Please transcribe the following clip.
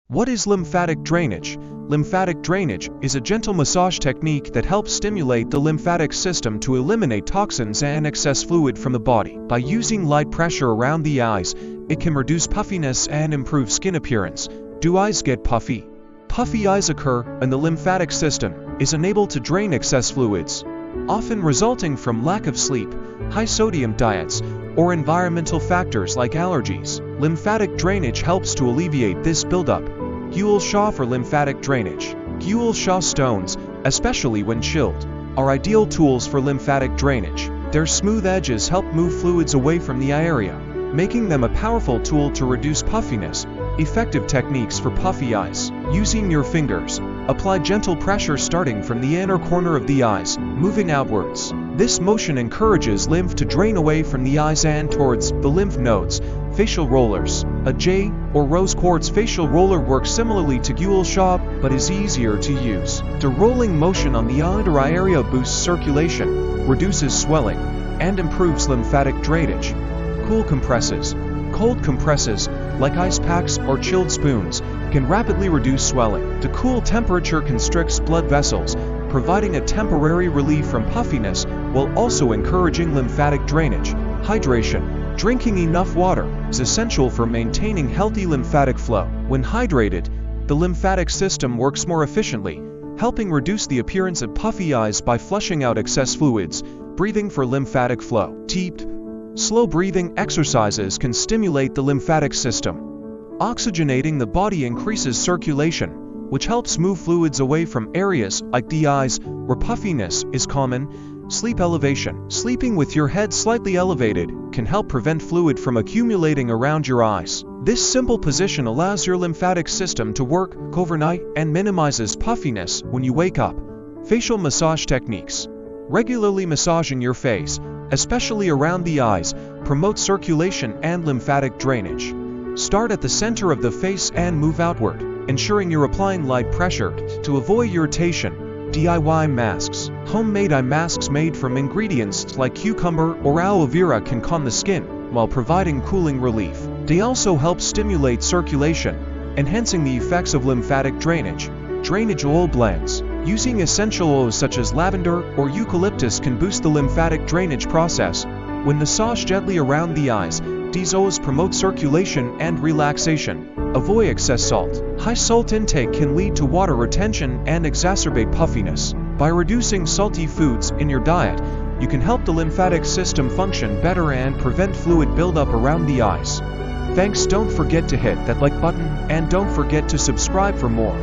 What is lymphatic drainage? Lymphatic drainage is a gentle massage technique that helps stimulate the lymphatic system to eliminate toxins and excess fluid from the body. By using light pressure around the eyes, it can reduce puffiness and improve skin appearance. Do eyes get puffy? Puffy eyes occur when the lymphatic system is unable to drain excess fluids, often resulting from lack of sleep, high-sodium diets, or environmental factors like allergies. Lymphatic drainage helps to alleviate this buildup. Gua sha for lymphatic drainage. Gua sha stones, especially when chilled, are ideal tools for lymphatic drainage. Their smooth edges help move fluids away from the eye area, making them a powerful tool to reduce puffiness. Effective techniques for puffy eyes. Using your fingers, apply gentle pressure starting from the inner corner of the eyes, moving outwards. This motion encourages lymph to drain away from the eyes and towards the lymph nodes. Facial rollers. A jade or rose quartz facial roller works similarly to gua sha, but is easier to use. The rolling motion on the under eye area boosts circulation, reduces swelling, and improves lymphatic drainage. Cool compresses. Cold compresses, like ice packs or chilled spoons, can rapidly reduce swelling. The cool temperature constricts blood vessels, providing a temporary relief from puffiness while also encouraging lymphatic drainage. Hydration. Drinking enough water is essential for maintaining healthy lymphatic flow. When hydrated, the lymphatic system works more efficiently, helping reduce the appearance of puffy eyes by flushing out excess fluids. Breathing for lymphatic flow. Deep, slow breathing exercises can stimulate the lymphatic system. Oxygenating the body increases circulation, which helps move fluids away from areas like the eyes where puffiness is common. Sleep elevation. Sleeping with your head slightly elevated can help prevent fluid from accumulating around your eyes. This simple position allows your lymphatic system to work overnight and minimizes puffiness when you wake up. Facial massage techniques. Regularly massaging your face, especially around the eyes, promotes circulation and lymphatic drainage. Start at the center of the face and move outward, ensuring you're applying light pressure to avoid irritation. DIY masks. Homemade eye masks made from ingredients like cucumber or aloe vera can calm the skin while providing cooling relief. They also help stimulate circulation, enhancing the effects of lymphatic drainage. Drainage oil blends. Using essential oils such as lavender or eucalyptus can boost the lymphatic drainage process. When massaged gently around the eyes, these oils promote circulation and relaxation. Avoid excess salt. High salt intake can lead to water retention and exacerbate puffiness. By reducing salty foods in your diet, you can help the lymphatic system function better and prevent fluid buildup around the eyes. Thanks. Don't forget to hit that like button and don't forget to subscribe for more.